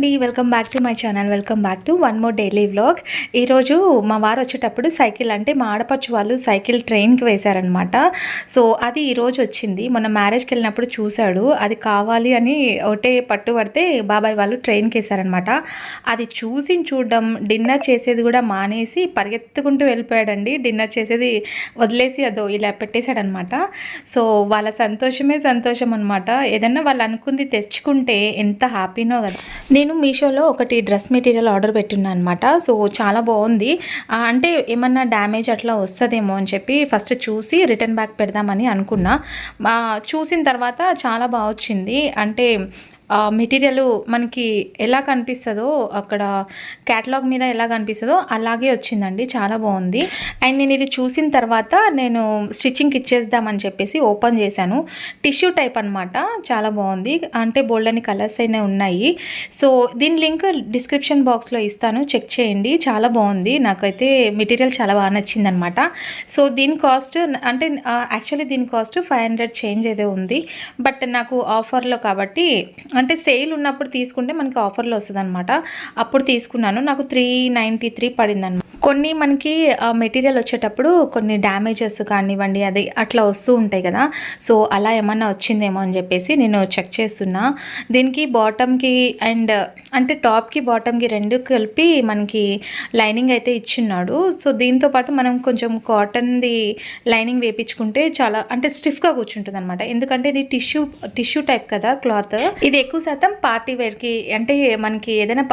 అండి, welcome back to my channel. Welcome back to one more daily vlog. ఈరోజు మా వారు వచ్చేటప్పుడు సైకిల్, అంటే మా ఆడపడుచు వాళ్ళు సైకిల్ ట్రైన్కి వేశారనమాట. సో అది ఈరోజు వచ్చింది. మొన్న మ్యారేజ్కి వెళ్ళినప్పుడు చూశాడు, అది కావాలి అని ఒకటే పట్టుబడితే బాబాయ్ వాళ్ళు ట్రైన్కి వేశారనమాట. అది చూడడం, డిన్నర్ చేసేది కూడా మానేసి పరిగెత్తుకుంటూ వెళ్ళిపోయాడండి. డిన్నర్ చేసేది వదిలేసి అదో ఇలా పెట్టేశాడనమాట. సో వాళ్ళ సంతోషమే సంతోషం అనమాట. ఏదన్నా వాళ్ళు అనుకుంది తెచ్చుకుంటే ఎంత హ్యాపీనో కదా. నేను మీషోలో ఒకటి డ్రెస్ మెటీరియల్ ఆర్డర్ పెట్టున్నాను అనమాట. సో చాలా బాగుంది. అంటే ఏమన్నా డ్యామేజ్ అట్లా వస్తుందేమో అని చెప్పి ఫస్ట్ చూసి రిటర్న్ బ్యాక్ పెడదామని అనుకున్నా. చూసిన తర్వాత చాలా బాగా వచ్చింది. అంటే మెటీరియల్ మనకి ఎలా కనిపిస్తుందో, అక్కడ క్యాటలాగ్ మీద ఎలా కనిపిస్తుందో అలాగే వచ్చిందండి. చాలా బాగుంది. అండ్ నేను ఇది చూసిన తర్వాత నేను స్టిచ్చింగ్కి ఇచ్చేద్దామని చెప్పేసి ఓపెన్ చేశాను. టిష్యూ టైప్ అనమాట. చాలా బాగుంది. అంటే బోల్డ్ అని కలర్స్ అయినా ఉన్నాయి. సో దీని లింక్ డిస్క్రిప్షన్ బాక్స్లో ఇస్తాను, చెక్ చేయండి. చాలా బాగుంది. నాకైతే మెటీరియల్ చాలా బాగా నచ్చింది అనమాట. సో దీని కాస్ట్ అంటే యాక్చువల్లీ దీని కాస్ట్ 500 చేంజ్ ఏదో ఉంది. బట్ నాకు ఆఫర్లో కాబట్టి, అంటే సేల్ ఉన్నప్పుడు తీసుకుంటే మనకి ఆఫర్లో వస్తుంది అనమాట. అప్పుడు తీసుకున్నాను. నాకు 393 పడింది అనమాట. కొన్ని మనకి మెటీరియల్ వచ్చేటప్పుడు కొన్ని డ్యామేజెస్ కానివ్వండి, అది అట్లా వస్తూ ఉంటాయి కదా. సో అలా ఏమన్నా వచ్చిందేమో అని చెప్పేసి నేను చెక్ చేస్తున్నా. దీనికి బాటమ్కి అండ్ అంటే టాప్కి బాటమ్కి రెండు కలిపి మనకి లైనింగ్ అయితే ఇచ్చిన్నాడు. సో దీంతోపాటు మనం కొంచెం కాటన్ది లైనింగ్ వేయించుకుంటే చాలా అంటే స్టిఫ్గా కూర్చుంటుంది అనమాట. ఎందుకంటే ఇది టిష్యూ టైప్ కదా క్లాత్. ఇది ఎక్కువ శాతం పార్టీ వేర్కి, అంటే మనకి ఏదైనా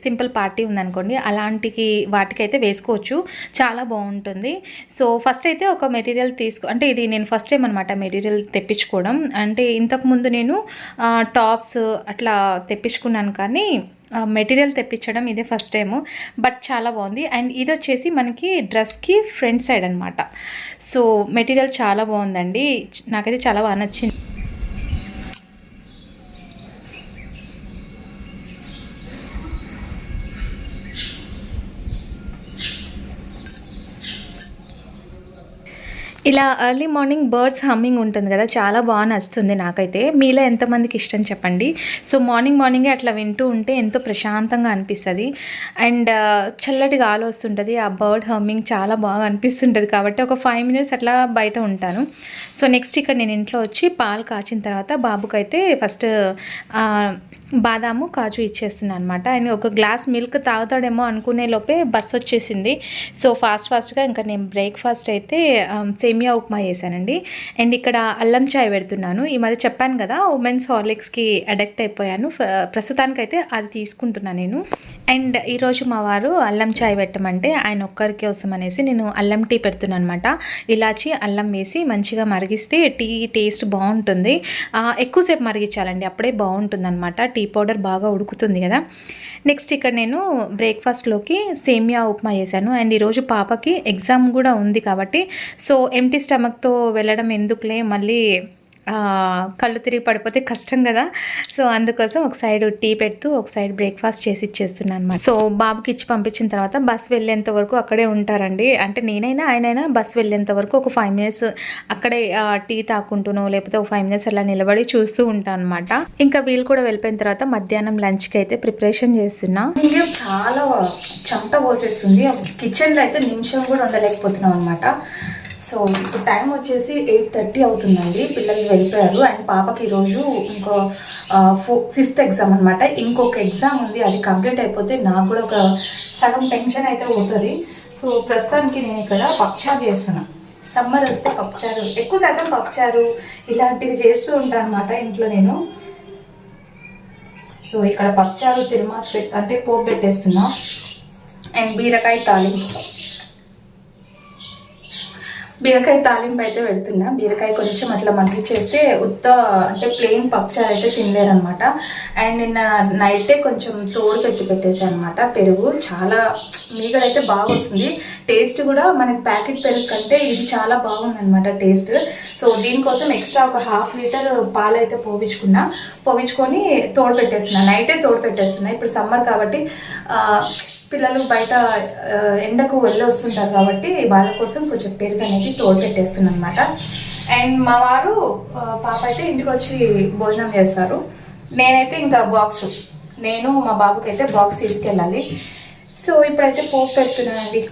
సింపుల్ పార్టీ ఉందనుకోండి, అలాంటికి వాటికైతే వేసుకోవచ్చు. చాలా బాగుంటుంది. సో ఫస్ట్ అయితే ఒక మెటీరియల్ అంటే ఇది నేను ఫస్ట్ టైం అనమాట మెటీరియల్ తెప్పించుకోవడం. అంటే ఇంతకుముందు నేను టాప్స్ అట్లా తెప్పించుకున్నాను, కానీ మెటీరియల్ తెప్పించడం ఇదే ఫస్ట్ టైము. బట్ చాలా బాగుంది. అండ్ ఇది వచ్చేసి మనకి డ్రెస్కి ఫ్రంట్ సైడ్ అనమాట. సో మెటీరియల్ చాలా బాగుందండి. నాకైతే చాలా బాగా నచ్చింది. ఇలా ఎర్లీ మార్నింగ్ బర్డ్స్ హమ్మింగ్ ఉంటుంది కదా, చాలా బాగా నచ్చుతుంది నాకైతే. మీలో ఎంతమందికి ఇష్టం చెప్పండి. సో మార్నింగే అట్లా వింటూ ఉంటే ఎంతో ప్రశాంతంగా అనిపిస్తుంది. అండ్ చల్లటి గాలి వస్తుంటుంది. ఆ బర్డ్ హమ్మింగ్ చాలా బాగా అనిపిస్తుంటుంది. కాబట్టి ఒక 5 minutes అట్లా బయట ఉంటాను. సో నెక్స్ట్ ఇక్కడ నేను ఇంట్లో వచ్చి పాలు కాచిన తర్వాత బాబుకైతే ఫస్ట్ బాదాము కాజు ఇచ్చేస్తున్నాను అనమాట. ఆయన ఒక గ్లాస్ మిల్క్ తాగుతాడేమో అనుకునే లోపే బస్ వచ్చేసింది. సో ఫాస్ట్గా ఇంకా నేను బ్రేక్ఫాస్ట్ అయితే సేమియా ఉప్మా చేశానండి. అండ్ ఇక్కడ అల్లం చాయ్ పెడుతున్నాను. ఈ మధ్య చెప్పాను కదా, ఉమెన్స్ హార్లిక్స్కి అడిక్ట్ అయిపోయాను. ప్రస్తుతానికైతే అది తీసుకుంటున్నాను నేను. అండ్ ఈరోజు మా వారు అల్లం చాయ్ పెట్టమంటే ఆయన ఒక్కరికి కోసం అనేసి నేను అల్లం టీ పెడుతున్నాను అనమాట. ఇలాచి అల్లం వేసి మంచిగా మరిగిస్తే టీ టేస్ట్ బాగుంటుంది. ఎక్కువసేపు మరిగించాలండి, అప్పుడే బాగుంటుంది అనమాట. టీ పౌడర్ బాగా ఉడుకుతుంది కదా. నెక్స్ట్ ఇక్కడ నేను బ్రేక్ఫాస్ట్లోకి సేమియా ఉప్మా చేశాను. అండ్ ఈరోజు పాపకి ఎగ్జామ్ కూడా ఉంది కాబట్టి, సో ఎంటీ స్టమక్తో వెళ్ళడం ఎందుకులే, మళ్ళీ కళ్ళు తిరిగి పడిపోతే కష్టం కదా. సో అందుకోసం ఒక సైడ్ టీ పెడుతూ ఒక సైడ్ బ్రేక్ఫాస్ట్ చేసి ఇచ్చేస్తున్నాను అనమాట. సో బాబుకి ఇచ్చి పంపించిన తర్వాత బస్ వెళ్ళేంత వరకు అక్కడే ఉంటారండి. అంటే నేనైనా ఆయనైనా బస్ వెళ్ళేంత వరకు ఒక 5 minutes అక్కడే టీ తాకుంటూనో లేకపోతే ఒక 5 minutes అలా నిలబడి చూస్తూ ఉంటాను అనమాట. ఇంకా వీళ్ళు కూడా వెళ్ళిపోయిన తర్వాత మధ్యాహ్నం లంచ్కి అయితే ప్రిపరేషన్ చేస్తున్నా. చాలా చెమట పోసేస్తుంది. కిచెన్లో అయితే నిమిషం కూడా ఉండలేకపోతున్నాం అనమాట. సో ఇప్పుడు టైం వచ్చేసి 8:30 అవుతుందండి. పిల్లలు వెళ్ళిపోయారు. అండ్ పాపకి ఈరోజు ఇంకో 5th ఎగ్జామ్ అనమాట. ఇంకొక ఎగ్జామ్ ఉంది. అది కంప్లీట్ అయిపోతే నాకు కూడా ఒక సగం టెన్షన్ అయితే పోతుంది. సో ప్రస్తుతానికి నేను ఇక్కడ పప్పుచారు చేస్తున్నాను. సమ్మర్ వస్తే పప్పుచారు, ఎక్కువ శాతం పప్పుచారు ఇలాంటివి చేస్తూ ఉంటాను అనమాట ఇంట్లో నేను. సో ఇక్కడ పప్పుచారు తిరుమాత అంటే పోపు పెట్టేస్తున్నా. అండ్ బీరకాయ తాలింపు అయితే పెడుతున్నా. బీరకాయ కొంచెం అట్లా మగ్గిచ్చేస్తే అంటే ప్లెయిన్ పప్పుచారు అయితే తినలేరనమాట. అండ్ నిన్న నైటే కొంచెం తోడు పెట్టేసాను అనమాట. పెరుగు చాలా మీగడైతే బాగా వస్తుంది. టేస్ట్ కూడా మనకి ప్యాకెట్ పెరుగు కంటే ఇది చాలా బాగుందనమాట టేస్ట్. సో దీనికోసం ఎక్స్ట్రా ఒక 1/2 లీటర్ పాలు అయితే పోపించుకొని తోడు పెట్టేస్తున్నా. నైటే తోడు పెట్టేస్తున్నా. ఇప్పుడు సమ్మర్ కాబట్టి పిల్లలు బయట ఎండకు వెళ్ళి వస్తుంటారు కాబట్టి వాళ్ళ కోసం కొంచెం పెరుగు అనేది తోడు పెట్టేస్తున్నాను అనమాట. అండ్ మా వారు పాప అయితే ఇంటికి వచ్చి భోజనం చేస్తారు. నేనైతే ఇంకా నేను మా బాబుకి అయితే బాక్స్ తీసుకెళ్ళాలి. సో ఇప్పుడైతే పోపు పెడుతున్నానండి.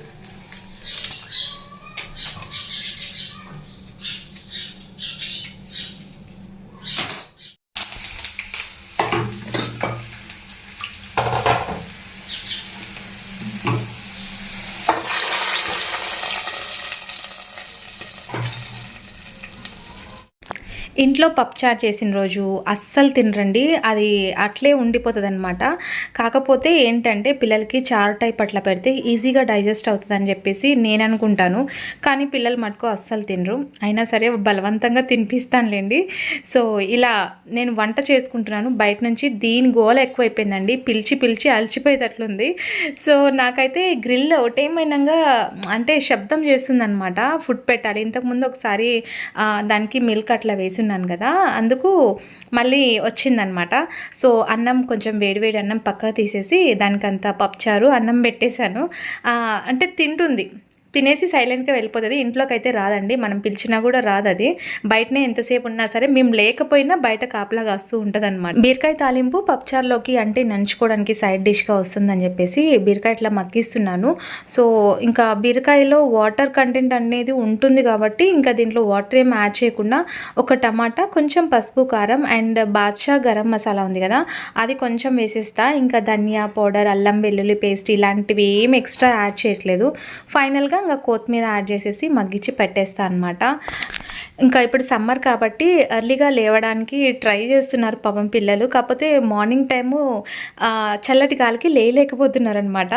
ఇంట్లో పప్పుచారు చేసిన రోజు అస్సలు తినరండి, అది అట్లే ఉండిపోతుంది అనమాట. కాకపోతే ఏంటంటే పిల్లలకి చారు టైప్ అట్లా పెడితే ఈజీగా డైజెస్ట్ అవుతుందని చెప్పేసి నేను అనుకుంటాను. కానీ పిల్లలు మటుకు అస్సలు తినరు. అయినా సరే బలవంతంగా తినిపిస్తానులేండి. సో ఇలా నేను వంట చేసుకుంటున్నాను, బయట నుంచి దీని గోల ఎక్కువైపోయిందండి, పిలిచి పిలిచి అలసిపోయేటట్లుంది. సో నాకైతే గ్రిల్ ఒకటేమైనాగా అంటే శబ్దం చేస్తుందనమాట. ఫుడ్ పెట్టాలి. ఇంతకుముందు ఒకసారి దానికి మిల్క్ అట్లా వేసి కదా, అందుకు మళ్ళీ వచ్చిందనమాట. సో అన్నం కొంచెం వేడివేడి అన్నం పక్కకు తీసేసి దానికంతా పప్పుచారు అన్నం పెట్టేశాను. అంటే తినేసి సైలెంట్గా వెళ్ళిపోతుంది. ఇంట్లోకి అయితే రాదండి, మనం పిలిచినా కూడా రాదు. అది బయటనే ఎంతసేపు ఉన్నా సరే మేము లేకపోయినా బయట కాపలాగా వస్తూ ఉంటుంది అనమాట. బీరకాయ తాలింపు పప్పుచారులోకి అంటే నంచుకోవడానికి సైడ్ డిష్గా వస్తుందని చెప్పేసి బీరకాయ ఇట్లా మగ్గిస్తున్నాను. సో ఇంకా బీరకాయలో వాటర్ కంటెంట్ అనేది ఉంటుంది కాబట్టి ఇంకా దీంట్లో వాటర్ ఏం యాడ్ చేయకుండా ఒక టమాటా, కొంచెం పసుపు, కారం అండ్ బాద్షా గరం మసాలా ఉంది కదా, అది కొంచెం వేసేస్తా. ఇంకా ధనియా పౌడర్, అల్లం వెల్లుల్లి పేస్ట్ ఇలాంటివి ఏం ఎక్స్ట్రా యాడ్ చేయట్లేదు. ఫైనల్గా ఇంకా కొత్తిమీర యాడ్ చేసేసి మగ్గించి పెట్టేస్తా అనమాట. ఇంకా ఇప్పుడు సమ్మర్ కాబట్టి ఎర్లీగా లేవడానికి ట్రై చేస్తున్నారు పాపం పిల్లలు. కాకపోతే మార్నింగ్ టైము చల్లటి గాలికి లేకపోతున్నారు అనమాట.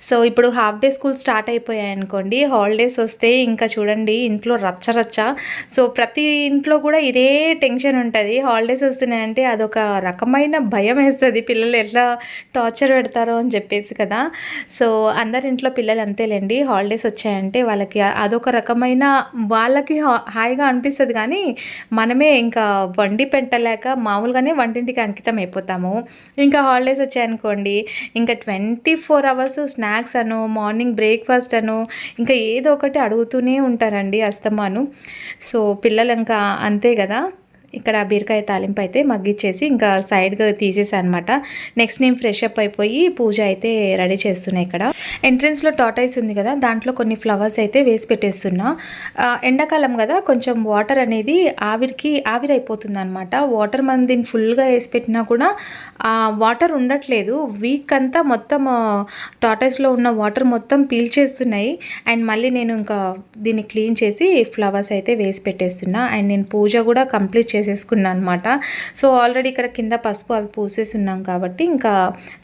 సో ఇప్పుడు హాఫ్ డే స్కూల్ స్టార్ట్ అయిపోయాయి అనుకోండి, హాలిడేస్ వస్తే ఇంకా చూడండి ఇంట్లో రచ్చ. సో ప్రతి ఇంట్లో కూడా ఇదే టెన్షన్ ఉంటుంది. హాలిడేస్ వస్తున్నాయంటే అదొక రకమైన భయం వేస్తుంది, పిల్లలు ఎట్లా టార్చర్ పెడతారో అని చెప్పేసి కదా. సో అందరి ఇంట్లో పిల్లలు అంతేలేండి, హాలిడేస్ వచ్చాయంటే వాళ్ళకి అదొక రకమైన వాళ్ళకి హాయిగా అనిపిస్తుంది. కానీ మనమే ఇంకా వండి పెట్టలేక మామూలుగానే వంటింటికి అంకితం అయిపోతాము. ఇంకా హాలిడేస్ వచ్చాయనుకోండి, ఇంకా 24 hours స్నాక్స్ అను, మార్నింగ్ బ్రేక్ఫాస్ట్ అను, ఇంకా ఏదో ఒకటి అడుగుతూనే ఉంటారండి అస్తమాను. సో పిల్లలు ఇంకా అంతే కదా. ఇక్కడ బీరకాయ తాలింపు అయితే మగ్గిచ్చేసి ఇంకా సైడ్గా తీసేసాను అనమాట. నెక్స్ట్ నేను ఫ్రెష్ అప్ అయిపోయి పూజ అయితే రెడీ చేస్తున్నాను. ఇక్కడ ఎంట్రన్స్లో టాటాయిస్ ఉంది కదా, దాంట్లో కొన్ని ఫ్లవర్స్ అయితే వేసి పెట్టేస్తున్నా. ఎండాకాలం కదా, కొంచెం వాటర్ అనేది ఆవిరైపోతుంది అనమాట. వాటర్ మనం దీన్ని ఫుల్గా వేసి పెట్టినా కూడా వాటర్ ఉండట్లేదు. వీక్ అంతా మొత్తం టాటాయిస్లో ఉన్న వాటర్ మొత్తం పీల్చేస్తున్నాయి. అండ్ మళ్ళీ నేను ఇంకా దీన్ని క్లీన్ చేసి ఫ్లవర్స్ అయితే వేసి పెట్టేస్తున్నా. అండ్ నేను పూజ కూడా కంప్లీట్ చేసేసుకున్నాను అనమాట. సో ఆల్రెడీ ఇక్కడ కింద పసుపు అవి పూసేస్తున్నాం కాబట్టి ఇంకా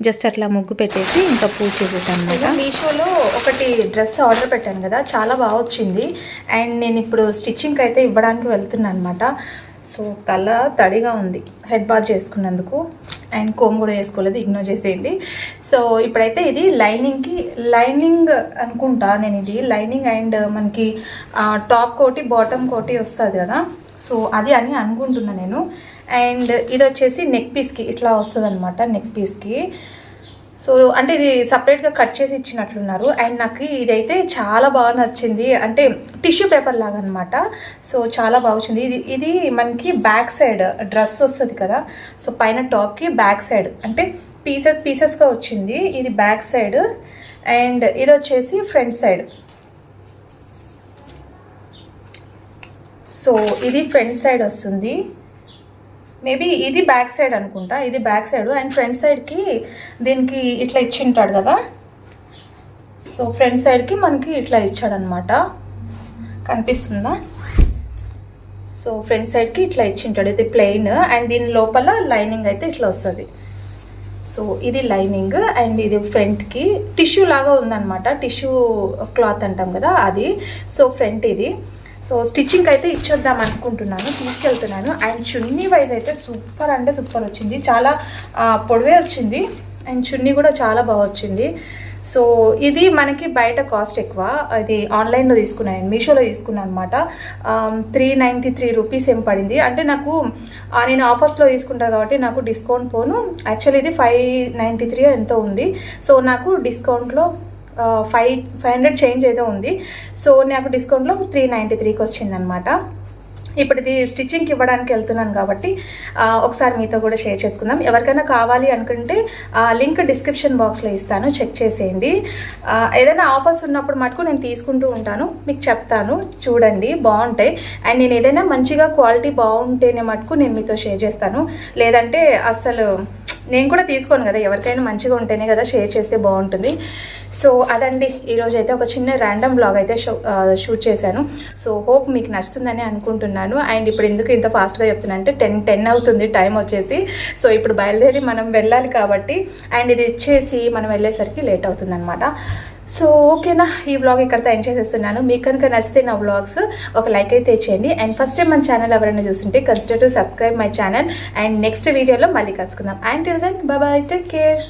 జస్ట్ అట్లా ముగ్గు పెట్టేసి ఇంకా పూజ చేసేసాను అనమాట. మీషోలో ఒకటి డ్రెస్ ఆర్డర్ పెట్టాను కదా, చాలా బాగా వచ్చింది. అండ్ నేను ఇప్పుడు స్టిచ్చింగ్కి అయితే ఇవ్వడానికి వెళ్తున్నాను అనమాట. సో తల తడిగా ఉంది హెడ్ బాత్ చేసుకున్నందుకు, అండ్ కోమ్ కూడా వేసుకోలేదు, ఇగ్నోర్ చేసేయండి. సో ఇప్పుడైతే ఇది లైనింగ్ అనుకుంటా నేను, ఇది లైనింగ్ అండ్ మనకి టాప్ కోటి బాటమ్ కోటి వస్తుంది కదా, సో అది అని అనుకుంటున్నా నేను. అండ్ ఇది వచ్చేసి నెక్ పీస్కి ఇట్లా వస్తుంది అనమాట, నెక్ పీస్కి. సో అంటే ఇది సపరేట్గా కట్ చేసి ఇచ్చినట్లున్నారు. అండ్ నాకు ఇదైతే చాలా బాగా నచ్చింది, అంటే టిష్యూ పేపర్ లాగా అనమాట. సో చాలా బాగా వచ్చింది. ఇది మనకి బ్యాక్ సైడ్ డ్రెస్ వస్తుంది కదా, సో పైన టాప్కి బ్యాక్ సైడ్ అంటే పీసెస్గా వచ్చింది. ఇది బ్యాక్ సైడ్ అండ్ ఇది వచ్చేసి ఫ్రంట్ సైడ్. సో ఇది ఫ్రంట్ సైడ్ వస్తుంది, మేబీ ఇది బ్యాక్ సైడ్ అనుకుంటా, ఇది బ్యాక్ సైడ్. అండ్ ఫ్రంట్ సైడ్కి దీనికి ఇట్లా ఇచ్చింటాడు కదా, సో ఫ్రంట్ సైడ్కి మనకి ఇట్లా ఇచ్చాడనమాట, కనిపిస్తుందా? సో ఫ్రంట్ సైడ్కి ఇట్లా ఇచ్చింటాడు, ఇది ప్లెయిన్. అండ్ దీని లోపల లైనింగ్ అయితే ఇట్లా వస్తుంది. సో ఇది లైనింగ్ అండ్ ఇది ఫ్రంట్కి టిష్యూ లాగా ఉందన్నమాట, టిష్యూ క్లాత్ అంటాం కదా అది. సో ఫ్రంట్ ఇది. సో స్టిచ్చింగ్ అయితే ఇచ్చేద్దాం అనుకుంటున్నాను, తీసుకెళ్తున్నాను. అండ్ చున్నీ వైజ్ అయితే సూపర్ అంటే సూపర్ వచ్చింది, చాలా పొడవే వచ్చింది. అండ్ చున్నీ కూడా చాలా బాగా వచ్చింది. సో ఇది మనకి బయట కాస్ట్ ఎక్కువ, ఇది ఆన్లైన్లో తీసుకున్నాను, మీషోలో తీసుకున్నాను అనమాట. 393 రూపీస్ ఏం పడింది. అంటే నాకు నేను ఆఫర్స్లో తీసుకుంటాను కాబట్టి నాకు డిస్కౌంట్ పోను. యాక్చువల్లీ ఇది 593 ఎంతో ఉంది. సో నాకు డిస్కౌంట్లో 500 చేంజ్ అయితే ఉంది. సో నాకు డిస్కౌంట్లో 393కి వచ్చిందనమాట. ఇప్పుడు ఇది స్టిచ్చింగ్కి ఇవ్వడానికి వెళ్తున్నాను కాబట్టి ఒకసారి మీతో కూడా షేర్ చేసుకుందాం. ఎవరికైనా కావాలి అనుకుంటే లింక్ డిస్క్రిప్షన్ బాక్స్లో ఇస్తాను, చెక్ చేసేయండి. ఏదైనా ఆఫర్స్ ఉన్నప్పుడు మటుకు నేను తీసుకుంటూ ఉంటాను, మీకు చెప్తాను, చూడండి బాగుంటాయి. అండ్ నేను ఏదైనా మంచిగా క్వాలిటీ బాగుంటేనే మటుకు నేను మీతో షేర్ చేస్తాను, లేదంటే అసలు నేను కూడా తీసుకోను కదా, ఎవరికైనా మంచిగా ఉంటేనే కదా షేర్ చేస్తే బాగుంటుంది. సో అదండి, ఈరోజు అయితే ఒక చిన్న ర్యాండమ్ బ్లాగ్ అయితే షూట్ చేశాను. సో హోప్ మీకు నచ్చుతుందని అనుకుంటున్నాను. అండ్ ఇప్పుడు ఎందుకు ఇంత ఫాస్ట్గా చెప్తున్నా అంటే 10 అవుతుంది టైం వచ్చేసి. సో ఇప్పుడు బయలుదేరి మనం వెళ్ళాలి కాబట్టి, అండ్ ఇది ఇచ్చేసి మనం వెళ్ళేసరికి లేట్ అవుతుంది అనమాట. సో ఓకేనా, ఈ వ్లాగ్ ఇక్కడితో ఎండ్ చేసేస్తున్నాను. మీకు కనుక నచ్చితే నా వ్లాగ్స్ ఒక లైక్ అయితే ఇచ్చేయండి. అండ్ ఫస్ట్ టైం మన ఛానల్ ఎవరైనా చూస్తుంటే consider to subscribe my channel. And next వీడియోలో మళ్ళీ కలుసుకుందాం. And till then bye bye, take care.